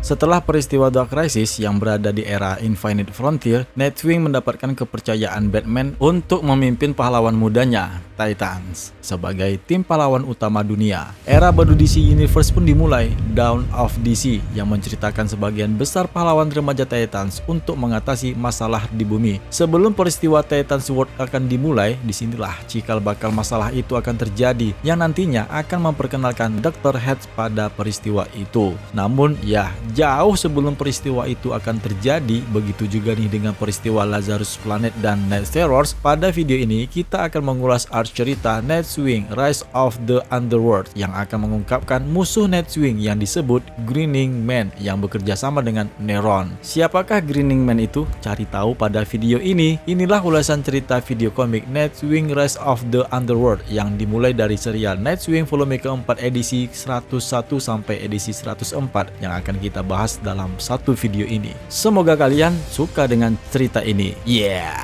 Setelah peristiwa Dark Crisis yang berada di era Infinite Frontier, Nightwing mendapatkan kepercayaan Batman untuk memimpin pahlawan mudanya, Titans, sebagai tim pahlawan utama dunia. Era baru DC Universe pun dimulai, Dawn of DC, yang menceritakan sebagian besar pahlawan remaja Titans untuk mengatasi masalah di bumi. Sebelum peristiwa Titans World akan dimulai, disinilah cikal bakal masalah itu akan terjadi, yang nantinya akan memperkenalkan Dr. Head pada peristiwa itu. Namun ya, jauh sebelum peristiwa itu akan terjadi, begitu juga nih dengan peristiwa Lazarus Planet dan Night Terrors. Pada video ini kita akan mengulas arc cerita Nightwing Rise of the Underworld yang akan mengungkapkan musuh Nightwing yang disebut Grinning Man yang bekerja sama dengan Neron. Siapakah Grinning Man itu? Cari tahu pada video ini. Inilah ulasan cerita video komik Nightwing Rise of the Underworld yang dimulai dari serial Nightwing volume keempat edisi 101 sampai edisi 104 yang akan kita bahas dalam satu video ini. Semoga kalian suka dengan cerita ini. Yeah!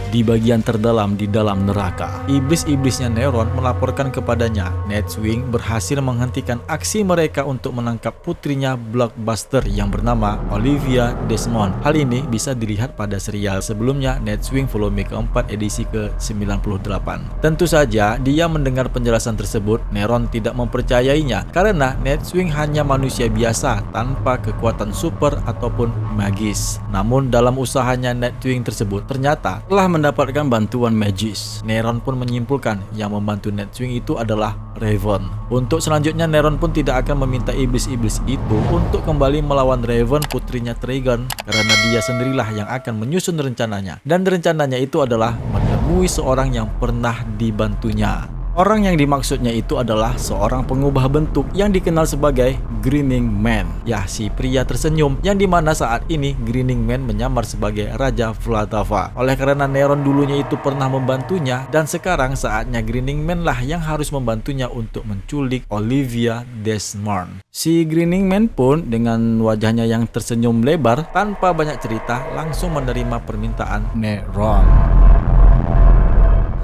Di bagian terdalam di dalam neraka, iblis-iblisnya Neron melaporkan kepadanya Nightwing berhasil menghentikan aksi mereka untuk menangkap putrinya Blockbuster yang bernama Olivia Desmond. Hal ini bisa dilihat pada serial sebelumnya Nightwing volume keempat edisi ke-98. Tentu saja dia mendengar penjelasan tersebut, Neron tidak mempercayainya karena Nightwing hanya manusia biasa tanpa kekuatan super ataupun magis. Namun dalam usahanya Nightwing tersebut ternyata telah mendapatkan bantuan magis. Neron pun menyimpulkan yang membantu Nightwing itu adalah Raven. Untuk selanjutnya Neron pun tidak akan meminta iblis-iblis itu untuk kembali melawan Raven, putrinya Trigon, karena dia sendirilah yang akan menyusun rencananya. Dan rencananya itu adalah menemui seorang yang pernah dibantunya. Orang yang dimaksudnya itu adalah seorang pengubah bentuk yang dikenal sebagai Grinning Man. Ya, si pria tersenyum yang dimana saat ini Grinning Man menyamar sebagai Raja Vlatava. Oleh karena Neron dulunya itu pernah membantunya, dan sekarang saatnya Grinning Man lah yang harus membantunya untuk menculik Olivia Desmond. Si Grinning Man pun dengan wajahnya yang tersenyum lebar tanpa banyak cerita langsung menerima permintaan Neron.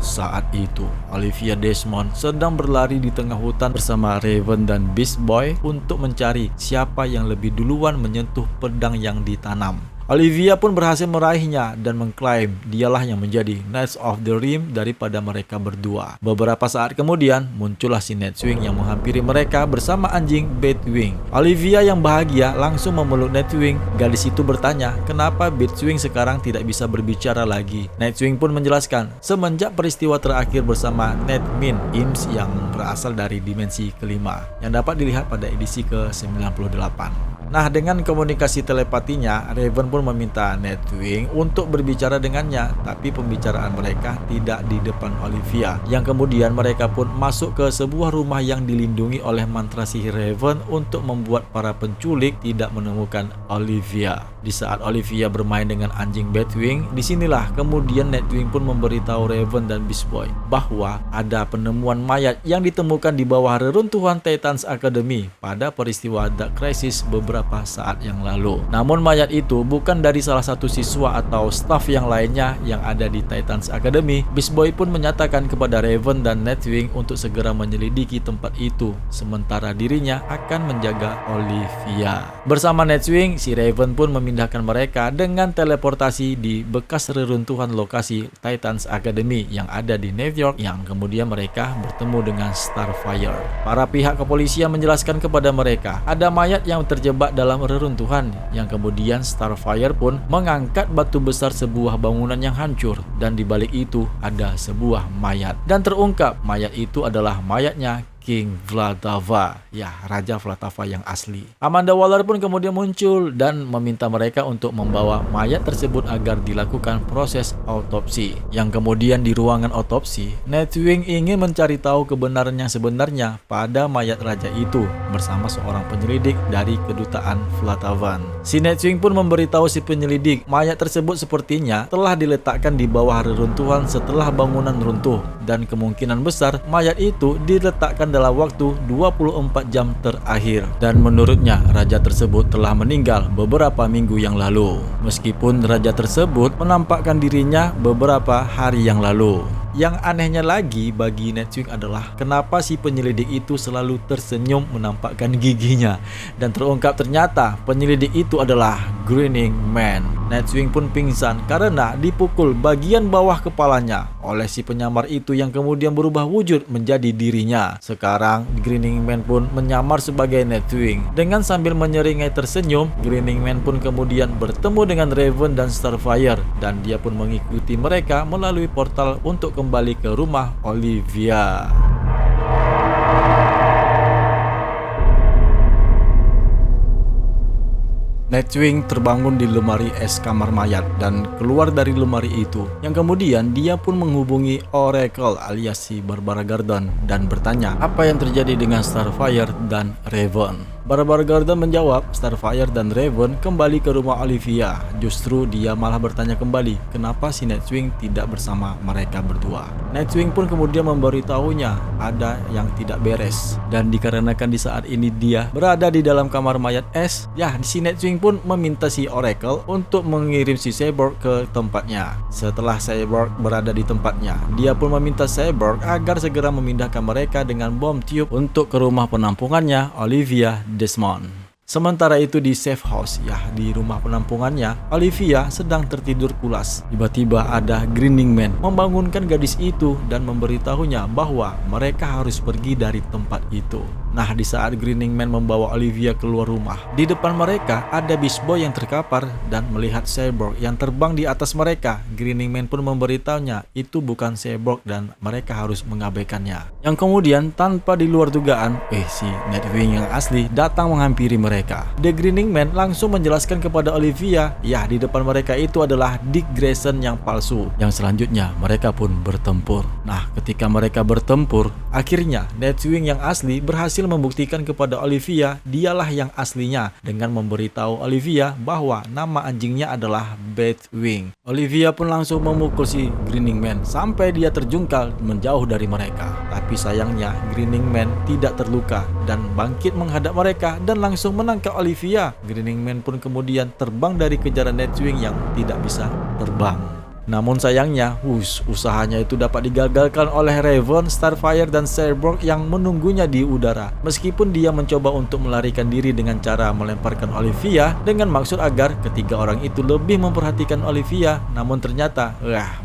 Saat itu, Olivia Desmond sedang berlari di tengah hutan bersama Raven dan Beast Boy untuk mencari siapa yang lebih duluan menyentuh pedang yang ditanam. Olivia pun berhasil meraihnya dan mengklaim dialah yang menjadi Knights of the Rim daripada mereka berdua. Beberapa saat kemudian muncullah si Nightwing yang menghampiri mereka bersama anjing Batwing. Olivia yang bahagia langsung memeluk Nightwing. Gadis itu bertanya kenapa Batwing sekarang tidak bisa berbicara lagi. Nightwing pun menjelaskan semenjak peristiwa terakhir bersama Nightmare Imps yang berasal dari dimensi kelima yang dapat dilihat pada edisi ke-98. Nah, dengan komunikasi telepatinya, Raven pun meminta Nightwing untuk berbicara dengannya, tapi pembicaraan mereka tidak di depan Olivia. Yang kemudian mereka pun masuk ke sebuah rumah yang dilindungi oleh mantra sihir Raven untuk membuat para penculik tidak menemukan Olivia. Di saat Olivia bermain dengan anjing Batwing, disinilah kemudian Nightwing pun memberitahu Raven dan Beast Boy bahwa ada penemuan mayat yang ditemukan di bawah reruntuhan Titans Academy pada peristiwa Dark Crisis beberapa saat yang lalu. Namun mayat itu bukan dari salah satu siswa atau staf yang lainnya yang ada di Titans Academy. Beast Boy pun menyatakan kepada Raven dan Nightwing untuk segera menyelidiki tempat itu, sementara dirinya akan menjaga Olivia. Bersama Nightwing, si Raven pun memindahkan mereka dengan teleportasi di bekas reruntuhan lokasi Titans Academy yang ada di New York, yang kemudian mereka bertemu dengan Starfire. Para pihak kepolisian menjelaskan kepada mereka ada mayat yang terjebak dalam reruntuhan, yang kemudian Starfire pun mengangkat batu besar sebuah bangunan yang hancur, dan di balik itu ada sebuah mayat, dan terungkap mayat itu adalah mayatnya King Vlatava, ya Raja Vlatava yang asli. Amanda Waller pun kemudian muncul dan meminta mereka untuk membawa mayat tersebut agar dilakukan proses autopsi. Yang kemudian di ruangan autopsi, Nightwing ingin mencari tahu kebenaran yang sebenarnya pada mayat raja itu bersama seorang penyelidik dari kedutaan Vlatavan. Si Nightwing pun memberitahu si penyelidik mayat tersebut sepertinya telah diletakkan di bawah reruntuhan setelah bangunan runtuh, dan kemungkinan besar mayat itu diletakkan dalam waktu 24 jam terakhir. Dan menurutnya raja tersebut telah meninggal beberapa minggu yang lalu. Meskipun raja tersebut menampakkan dirinya beberapa hari yang lalu. Yang anehnya lagi bagi Nightwing adalah kenapa si penyelidik itu selalu tersenyum menampakkan giginya. Dan terungkap ternyata penyelidik itu adalah Grinning Man. Nightwing pun pingsan karena dipukul bagian bawah kepalanya oleh si penyamar itu yang kemudian berubah wujud menjadi dirinya. Sekarang Grinning Man pun menyamar sebagai Nightwing. Dengan sambil menyeringai tersenyum, Grinning Man pun kemudian bertemu dengan Raven dan Starfire. Dan dia pun mengikuti mereka melalui portal untuk kembali ke rumah Olivia. Nightwing terbangun di lemari es kamar mayat dan keluar dari lemari itu, yang kemudian dia pun menghubungi Oracle alias si Barbara Gordon dan bertanya apa yang terjadi dengan Starfire dan Raven. Barbara Gordon menjawab Starfire dan Raven kembali ke rumah Olivia. Justru dia malah bertanya kembali kenapa si Nightwing tidak bersama mereka berdua. Nightwing pun kemudian memberitahunya ada yang tidak beres, dan dikarenakan di saat ini dia berada di dalam kamar mayat es, si Nightwing pun meminta si Oracle untuk mengirim si Cyborg ke tempatnya. Setelah Cyborg berada di tempatnya, dia pun meminta Cyborg agar segera memindahkan mereka dengan bom tube untuk ke rumah penampungannya Olivia Desmond. Sementara itu di safe house, di rumah penampungannya, Olivia sedang tertidur pulas. Tiba-tiba ada Grinning Man membangunkan gadis itu dan memberitahunya bahwa mereka harus pergi dari tempat itu. Nah, di saat Grinning Man membawa Olivia keluar rumah, di depan mereka ada Beast Boy yang terkapar dan melihat Cyborg yang terbang di atas mereka. Grinning Man pun memberitahunya itu bukan Cyborg dan mereka harus mengabaikannya. Yang kemudian tanpa di luar dugaan, si Nightwing yang asli datang menghampiri mereka. The Grinning Man langsung menjelaskan kepada Olivia, di depan mereka itu adalah Dick Grayson yang palsu. Yang selanjutnya mereka pun bertempur. Nah, ketika mereka bertempur, akhirnya Nightwing yang asli berhasil membuktikan kepada Olivia dialah yang aslinya dengan memberitahu Olivia bahwa nama anjingnya adalah Batwing. Olivia pun langsung memukul si Grinning Man sampai dia terjungkal menjauh dari mereka. Tapi sayangnya Grinning Man tidak terluka dan bangkit menghadap mereka dan langsung menangkap Olivia. Grinning Man pun kemudian terbang dari kejaran Nightwing yang tidak bisa terbang. Namun sayangnya, usahanya itu dapat digagalkan oleh Raven, Starfire, dan Cyborg yang menunggunya di udara. Meskipun dia mencoba untuk melarikan diri dengan cara melemparkan Olivia dengan maksud agar ketiga orang itu lebih memperhatikan Olivia, namun ternyata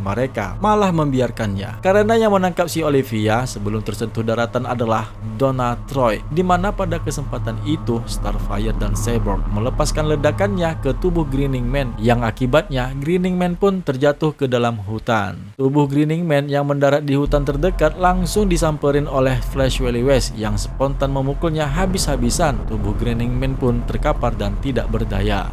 mereka malah membiarkannya. Karena yang menangkap si Olivia sebelum tersentuh daratan adalah Donna Troy, di mana pada kesempatan itu Starfire dan Cyborg melepaskan ledakannya ke tubuh Grinning Man, yang akibatnya Grinning Man pun terjatuh ke dalam hutan. Tubuh Grinning Man yang mendarat di hutan terdekat langsung disamperin oleh Flash Wally West yang spontan memukulnya habis-habisan. Tubuh Grinning Man pun terkapar dan tidak berdaya.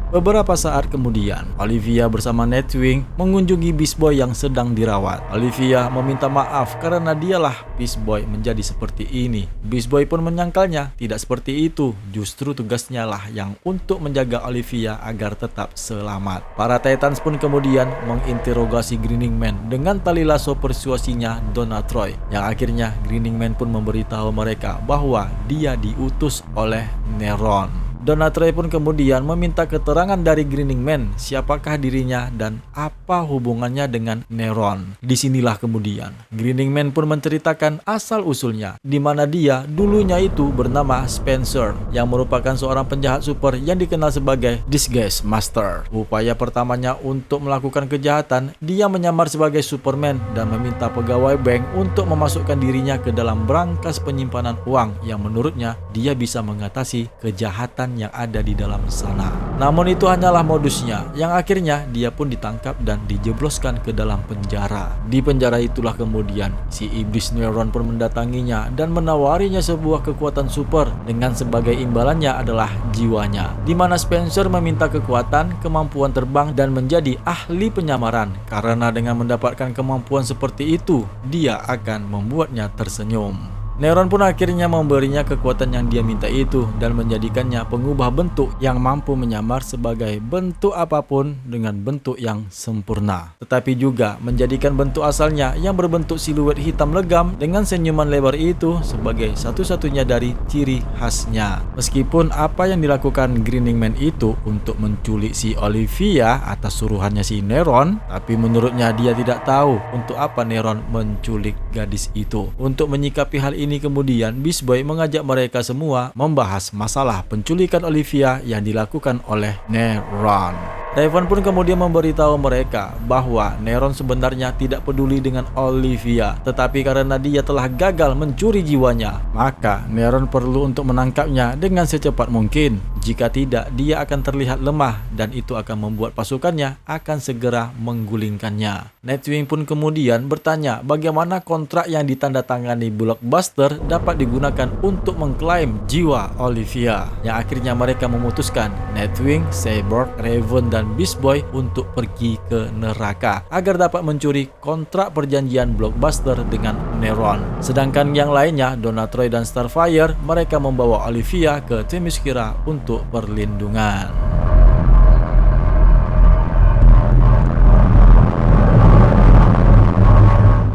Beberapa saat kemudian, Olivia bersama Nightwing mengunjungi Beast Boy yang sedang dirawat. Olivia meminta maaf karena dialah Beast Boy menjadi seperti ini. Beast Boy pun menyangkalnya tidak seperti itu. Justru tugasnya lah yang untuk menjaga Olivia agar tetap selamat. Para Titans pun kemudian menginterogasi Grinning Man dengan tali lasso persuasinya Donna Troy, yang akhirnya Grinning Man pun memberitahu mereka bahwa dia diutus oleh Neron. Donna Troy pun kemudian meminta keterangan dari Grinning Man, siapakah dirinya dan apa hubungannya dengan Neron. Disinilah kemudian Grinning Man pun menceritakan asal-usulnya, di mana dia dulunya itu bernama Spencer, yang merupakan seorang penjahat super yang dikenal sebagai Disguise Master. Upaya pertamanya untuk melakukan kejahatan, dia menyamar sebagai Superman dan meminta pegawai bank untuk memasukkan dirinya ke dalam brankas penyimpanan uang yang menurutnya dia bisa mengatasi kejahatan yang ada di dalam sana. Namun itu hanyalah modusnya, yang akhirnya dia pun ditangkap dan dijebloskan ke dalam penjara. Di penjara itulah kemudian si iblis Neron pun mendatanginya dan menawarinya sebuah kekuatan super dengan sebagai imbalannya adalah jiwanya, di mana Spencer meminta kekuatan, kemampuan terbang dan menjadi ahli penyamaran, karena dengan mendapatkan kemampuan seperti itu dia akan membuatnya tersenyum. Neron pun akhirnya memberinya kekuatan yang dia minta itu dan menjadikannya pengubah bentuk yang mampu menyamar sebagai bentuk apapun dengan bentuk yang sempurna. Tetapi juga menjadikan bentuk asalnya yang berbentuk siluet hitam legam dengan senyuman lebar itu sebagai satu-satunya dari ciri khasnya. Meskipun apa yang dilakukan Grinning Man itu untuk menculik si Olivia atas suruhannya si Neron, tapi menurutnya dia tidak tahu untuk apa Neron menculik gadis itu. Untuk menyikapi hal ini kemudian Beast Boy mengajak mereka semua membahas masalah penculikan Olivia yang dilakukan oleh Neron. Raven pun kemudian memberitahu mereka bahwa Neron sebenarnya tidak peduli dengan Olivia, tetapi karena dia telah gagal mencuri jiwanya, maka Neron perlu untuk menangkapnya dengan secepat mungkin. Jika tidak, dia akan terlihat lemah dan itu akan membuat pasukannya akan segera menggulingkannya. Nightwing pun kemudian bertanya bagaimana kontrak yang ditandatangani Blockbuster dapat digunakan untuk mengklaim jiwa Olivia. Yang akhirnya mereka memutuskan Nightwing, Cyborg, Raven, dan Beast Boy untuk pergi ke neraka agar dapat mencuri kontrak perjanjian Blockbuster dengan Neron. Sedangkan yang lainnya, Donna Troy dan Starfire, mereka membawa Olivia ke Themyscira untuk perlindungan.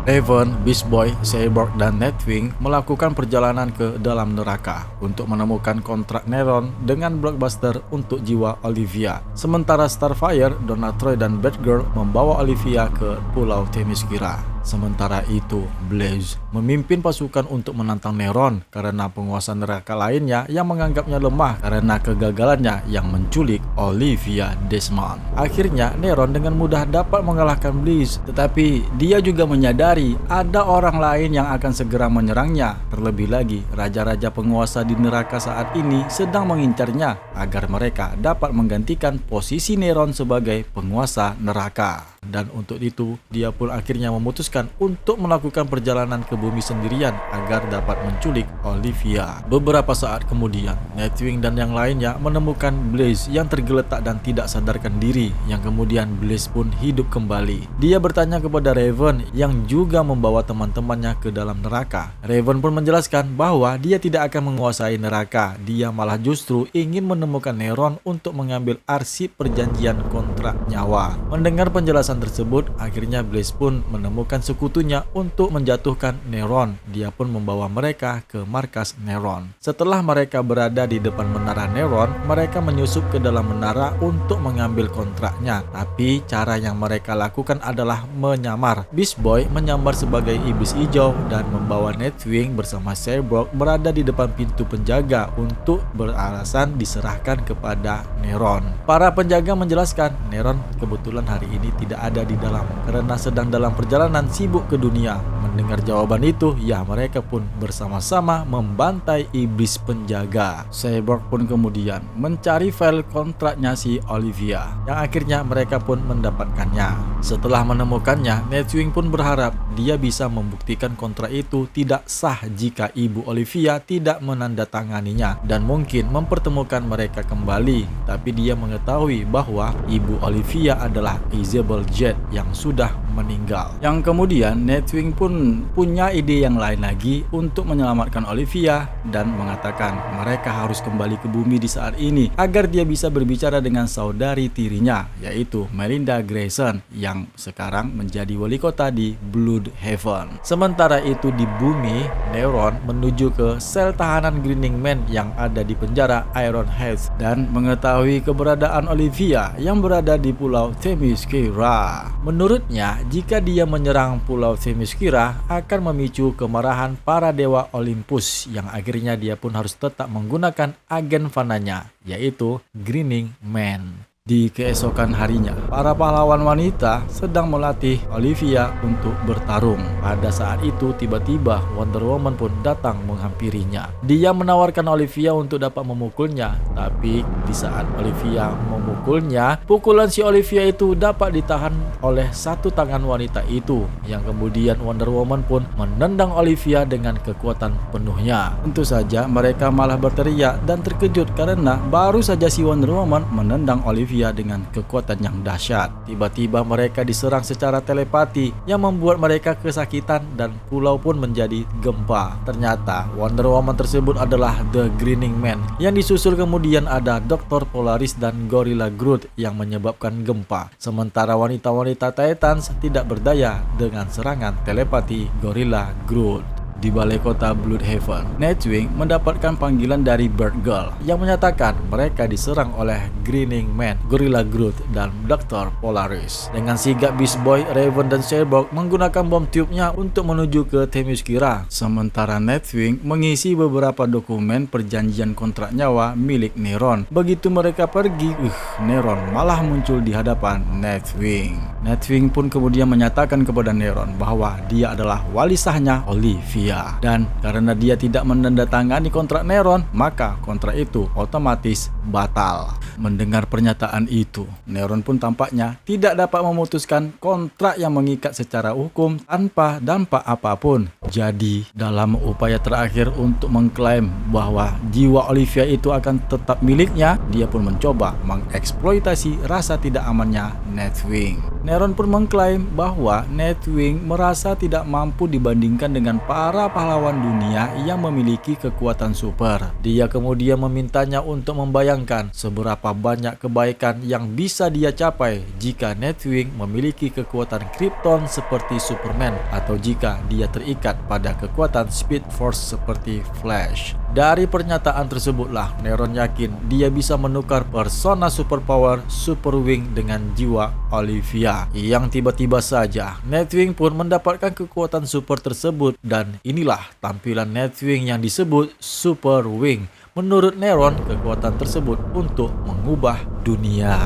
Raven, Beast Boy, Cyborg, dan Nightwing melakukan perjalanan ke dalam neraka untuk menemukan kontrak Neron dengan Blockbuster untuk jiwa Olivia. Sementara Starfire, Donna Troy, dan Batgirl membawa Olivia ke Pulau Themyscira. Sementara itu, Blaze memimpin pasukan untuk menantang Neron karena penguasa neraka lainnya yang menganggapnya lemah karena kegagalannya yang menculik Olivia Desmond. Akhirnya, Neron dengan mudah dapat mengalahkan Blaze, tetapi dia juga menyadari ada orang lain yang akan segera menyerangnya. Terlebih lagi, raja-raja penguasa di neraka saat ini sedang mengincarnya agar mereka dapat menggantikan posisi Neron sebagai penguasa neraka. Dan untuk itu, dia pun akhirnya memutuskan untuk melakukan perjalanan ke bumi sendirian agar dapat menculik Olivia. Beberapa saat kemudian, Nightwing dan yang lainnya menemukan Blaze yang tergeletak dan tidak sadarkan diri, yang kemudian Blaze pun hidup kembali. Dia bertanya kepada Raven yang juga membawa teman-temannya ke dalam neraka. Raven pun menjelaskan bahwa dia tidak akan menguasai neraka, dia malah justru ingin menemukan Neron untuk mengambil arsip perjanjian kontrak nyawa. Mendengar penjelasan tersebut, akhirnya Blaze pun menemukan sekutunya untuk menjatuhkan Neron. Dia pun membawa mereka ke markas Neron. Setelah mereka berada di depan menara Neron, mereka menyusup ke dalam menara untuk mengambil kontraknya. Tapi cara yang mereka lakukan adalah menyamar. Beast Boy menyamar sebagai iblis hijau dan membawa Nightwing bersama Cyborg berada di depan pintu penjaga untuk beralasan diserahkan kepada Neron. Para penjaga menjelaskan Neron kebetulan hari ini tidak ada di dalam karena sedang dalam perjalanan sibuk ke dunia. Mendengar jawaban itu, ya mereka pun bersama-sama membantai iblis penjaga. Cyborg pun kemudian mencari file kontraknya si Olivia, yang akhirnya mereka pun mendapatkannya. Setelah menemukannya, Nightwing pun berharap dia bisa membuktikan kontrak itu tidak sah jika ibu Olivia tidak menandatanganinya dan mungkin mempertemukan mereka kembali. Tapi dia mengetahui bahwa ibu Olivia adalah Isabel Jade yang sudah meninggal. Yang kemudian Nightwing pun punya ide yang lain lagi untuk menyelamatkan Olivia dan mengatakan mereka harus kembali ke bumi di saat ini agar dia bisa berbicara dengan saudari tirinya, yaitu Melinda Grayson yang sekarang menjadi wali kota di Bloodhaven. Sementara itu di bumi, Neron menuju ke sel tahanan Grinning Man yang ada di penjara Iron Heights dan mengetahui keberadaan Olivia yang berada di Pulau Themyscira. Menurutnya, jika dia menyerang Pulau Themyscira akan memicu kemarahan para dewa Olympus, yang akhirnya dia pun harus tetap menggunakan agen fananya, yaitu Grinning Man. Di keesokan harinya, para pahlawan wanita sedang melatih Olivia untuk bertarung. Pada saat itu, tiba-tiba Wonder Woman pun datang menghampirinya. Dia menawarkan Olivia untuk dapat memukulnya, tapi di saat Olivia memukulnya, pukulan si Olivia itu dapat ditahan oleh satu tangan wanita itu, yang kemudian Wonder Woman pun menendang Olivia dengan kekuatan penuhnya. Tentu saja mereka malah berteriak dan terkejut karena baru saja si Wonder Woman menendang Olivia Olivia dengan kekuatan yang dahsyat. Tiba-tiba mereka diserang secara telepati yang membuat mereka kesakitan dan pulau pun menjadi gempa. Ternyata Wonder Woman tersebut adalah The Grinning Man. Yang disusul kemudian ada Dr. Polaris dan Gorilla Groot yang menyebabkan gempa. Sementara wanita-wanita Titans tidak berdaya dengan serangan telepati Gorilla Groot. Di balai kota Bloodhaven, Nightwing mendapatkan panggilan dari Batgirl yang menyatakan mereka diserang oleh Grinning Man, Gorilla Groot, dan Dr. Polaris. Dengan sigap Beast Boy, Raven, dan Cyborg menggunakan bom tube-nya untuk menuju ke Themyscira. Sementara Nightwing mengisi beberapa dokumen perjanjian kontrak nyawa milik Neron. Begitu mereka pergi, Neron malah muncul di hadapan Nightwing. Nightwing pun kemudian menyatakan kepada Neron bahwa dia adalah wali sahnya Olivia. Dan karena dia tidak menandatangani kontrak Neron, maka kontrak itu otomatis batal. Mendengar pernyataan itu, Neron pun tampaknya tidak dapat memutuskan kontrak yang mengikat secara hukum tanpa dampak apapun. Jadi, dalam upaya terakhir untuk mengklaim bahwa jiwa Olivia itu akan tetap miliknya, dia pun mencoba mengeksploitasi rasa tidak amannya Nightwing. Neron pun mengklaim bahwa Nightwing merasa tidak mampu dibandingkan dengan para pahlawan dunia yang memiliki kekuatan super. Dia kemudian memintanya untuk membayangkan seberapa banyak kebaikan yang bisa dia capai jika Nightwing memiliki kekuatan Krypton seperti Superman, atau jika dia terikat pada kekuatan Speed Force seperti Flash. Dari pernyataan tersebutlah Neron yakin dia bisa menukar persona superpower Super Wing dengan jiwa Olivia. Yang tiba-tiba saja Nightwing pun mendapatkan kekuatan super tersebut, dan inilah tampilan Nightwing yang disebut Super Wing. Menurut Neron, kekuatan tersebut untuk mengubah dunia.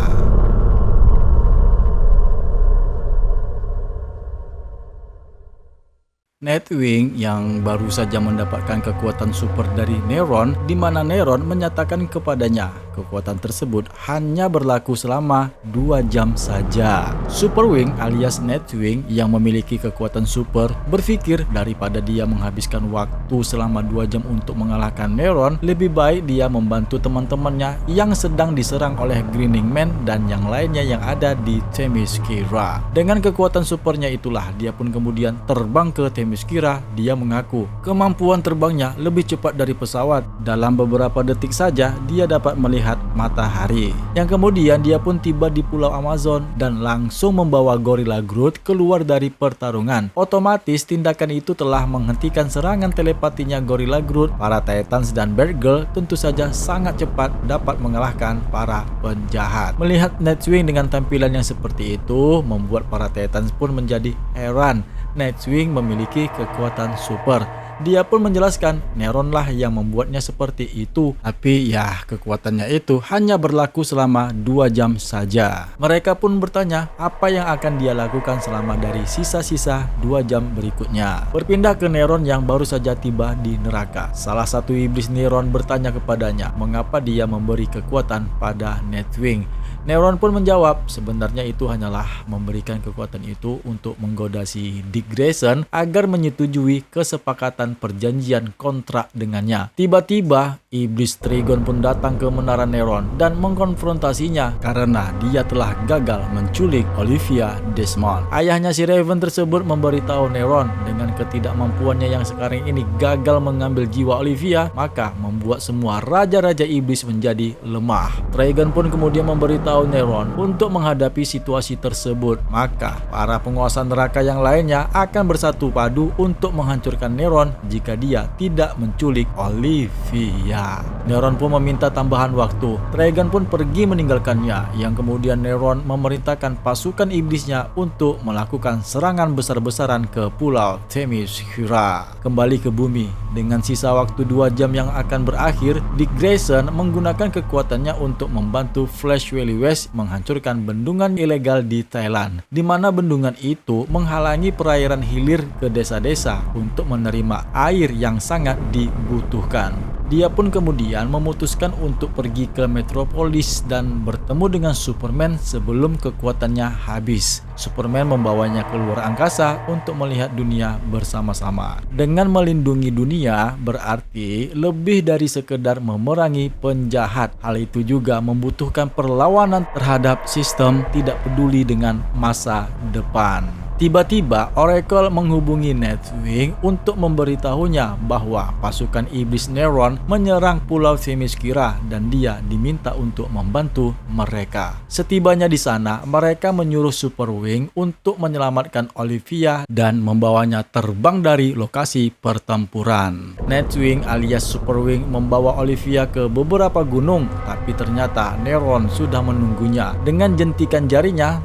Nightwing yang baru saja mendapatkan kekuatan super dari Neron, di mana Neron menyatakan kepadanya kekuatan tersebut hanya berlaku selama 2 jam saja. Superwing alias Nightwing yang memiliki kekuatan super berpikir daripada dia menghabiskan waktu selama 2 jam untuk mengalahkan Neron, lebih baik dia membantu teman-temannya yang sedang diserang oleh Grinning Man dan yang lainnya yang ada di Themyscira. Dengan kekuatan supernya itulah dia pun kemudian terbang ke Themyscira. Dia mengaku kemampuan terbangnya lebih cepat dari pesawat. Dalam beberapa detik saja dia dapat melihat matahari. Yang kemudian dia pun tiba di Pulau Amazon dan langsung membawa Gorilla Groot keluar dari pertarungan. Otomatis tindakan itu telah menghentikan serangan telepatinya Gorilla Groot. Para Titans dan Batgirl tentu saja sangat cepat dapat mengalahkan para penjahat. Melihat Nightwing dengan tampilan yang seperti itu membuat para Titans pun menjadi heran. Nightwing memiliki kekuatan super. Dia pun menjelaskan Neronlah yang membuatnya seperti itu. Tapi ya, kekuatannya itu hanya berlaku selama 2 jam saja. Mereka pun bertanya apa yang akan dia lakukan selama dari sisa-sisa 2 jam berikutnya. Berpindah ke Neron yang baru saja tiba di neraka. Salah satu iblis Neron bertanya kepadanya mengapa dia memberi kekuatan pada Nightwing. Neron pun menjawab sebenarnya itu hanyalah memberikan kekuatan itu untuk menggoda si Dick Grayson agar menyetujui kesepakatan perjanjian kontrak dengannya. Tiba-tiba iblis Trigon pun datang ke menara Neron dan mengkonfrontasinya karena dia telah gagal menculik Olivia Desmond. Ayahnya si Raven tersebut memberitahu Neron dengan ketidakmampuannya yang sekarang ini gagal mengambil jiwa Olivia, maka membuat semua raja-raja iblis menjadi lemah. Trigon pun kemudian memberitahu Neron untuk menghadapi situasi tersebut, maka para penguasa neraka yang lainnya akan bersatu padu untuk menghancurkan Neron jika dia tidak menculik Olivia. Neron pun meminta tambahan waktu. Trigon pun pergi meninggalkannya, yang kemudian Neron memerintahkan pasukan iblisnya untuk melakukan serangan besar-besaran ke Pulau Themyscira. Kembali ke bumi dengan sisa waktu 2 jam yang akan berakhir, Dick Grayson menggunakan kekuatannya untuk membantu Flash Wally West menghancurkan bendungan ilegal di Thailand, di mana bendungan itu menghalangi perairan hilir ke desa-desa untuk menerima air yang sangat dibutuhkan. Dia pun kemudian memutuskan untuk pergi ke Metropolis dan bertemu dengan Superman sebelum kekuatannya habis. Superman membawanya keluar angkasa untuk melihat dunia bersama-sama. Dengan melindungi dunia berarti lebih dari sekedar memerangi penjahat. Hal itu juga membutuhkan perlawanan terhadap sistem tidak peduli dengan masa depan. Tiba-tiba Oracle menghubungi Nightwing untuk memberitahunya bahwa pasukan iblis Neron menyerang Pulau Themyscira dan dia diminta untuk membantu mereka. Setibanya di sana, mereka menyuruh Superwing untuk menyelamatkan Olivia dan membawanya terbang dari lokasi pertempuran. Nightwing alias Superwing membawa Olivia ke beberapa gunung, tapi ternyata Neron sudah menunggunya. Dengan jentikan jarinya,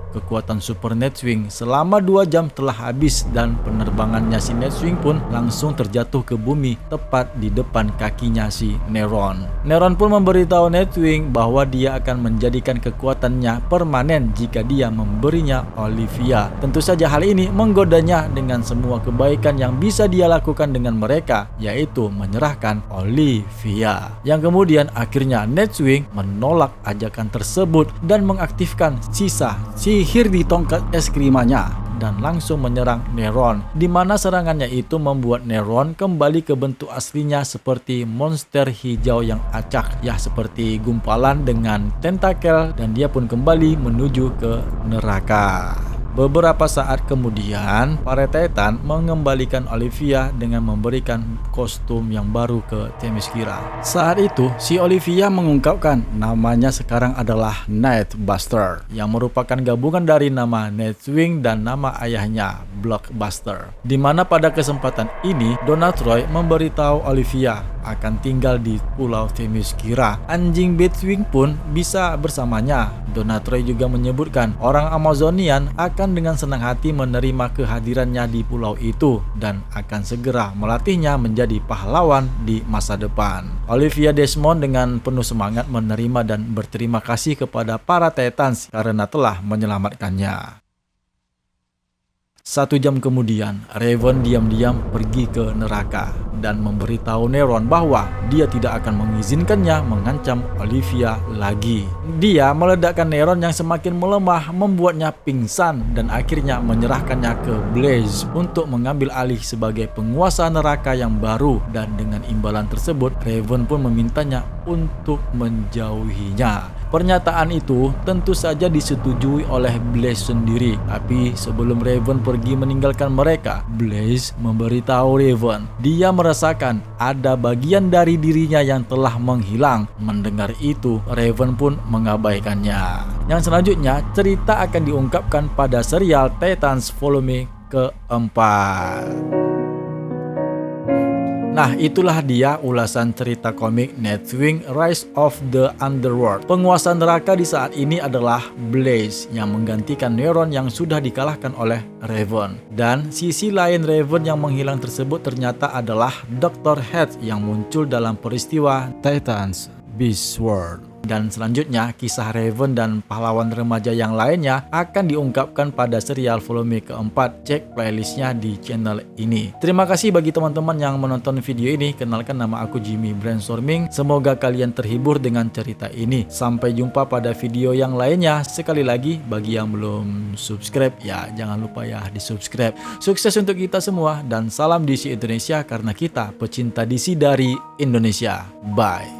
kekuatan Super Nightwing selama 2 jam telah habis dan penerbangannya si Nightwing pun langsung terjatuh ke bumi tepat di depan kakinya si Neron. Neron pun memberitahu Nightwing bahwa dia akan menjadikan kekuatannya permanen jika dia memberinya Olivia. Tentu saja hal ini menggodanya dengan semua kebaikan yang bisa dia lakukan dengan mereka, yaitu menyerahkan Olivia. Yang kemudian akhirnya Nightwing menolak ajakan tersebut dan mengaktifkan sihir di tongkat es krimanya dan langsung menyerang Neron, di mana serangannya itu membuat Neron kembali ke bentuk aslinya seperti monster hijau yang acak, ya seperti gumpalan dengan tentakel, dan dia pun kembali menuju ke neraka. Beberapa saat kemudian, para Titan mengembalikan Olivia dengan memberikan kostum yang baru ke Themyscira. Saat itu, si Olivia mengungkapkan namanya sekarang adalah Nightbuster, yang merupakan gabungan dari nama Nightwing dan nama ayahnya, Blockbuster. Di mana pada kesempatan ini, Donna Troy memberitahu Olivia akan tinggal di Pulau Themyscira. Anjing Batwing pun bisa bersamanya. Donna Troy juga menyebutkan orang Amazonian akan dengan senang hati menerima kehadirannya di pulau itu dan akan segera melatihnya menjadi pahlawan di masa depan. Olivia Desmond dengan penuh semangat menerima dan berterima kasih kepada para Titans karena telah menyelamatkannya. 1 jam kemudian, Raven diam-diam pergi ke neraka dan memberitahu Neron bahwa dia tidak akan mengizinkannya mengancam Olivia lagi. Dia meledakkan Neron yang semakin melemah, membuatnya pingsan dan akhirnya menyerahkannya ke Blaze untuk mengambil alih sebagai penguasa neraka yang baru, dan dengan imbalan tersebut Raven pun memintanya untuk menjauhinya. Pernyataan itu tentu saja disetujui oleh Blaze sendiri, tapi sebelum Raven pergi meninggalkan mereka, Blaze memberitahu Raven dia merasakan ada bagian dari dirinya yang telah menghilang. Mendengar itu, Raven pun mengabaikannya. Yang selanjutnya, cerita akan diungkapkan pada serial Titans Volume keempat. Nah, itulah dia ulasan cerita komik Nightwing Rise of the Underworld. Penguasa neraka di saat ini adalah Blaze yang menggantikan Neron yang sudah dikalahkan oleh Raven. Dan sisi lain Raven yang menghilang tersebut ternyata adalah Dr. Head yang muncul dalam peristiwa Titans Beast World. Dan selanjutnya, kisah Raven dan pahlawan remaja yang lainnya akan diungkapkan pada serial volume keempat. Cek playlistnya di channel ini. Terima kasih bagi teman-teman yang menonton video ini. Kenalkan, nama aku Jimmy Brainstorming. Semoga kalian terhibur dengan cerita ini. Sampai jumpa pada video yang lainnya. Sekali lagi, bagi yang belum subscribe, ya jangan lupa ya di subscribe. Sukses untuk kita semua dan salam DC Indonesia, karena kita pecinta DC dari Indonesia. Bye.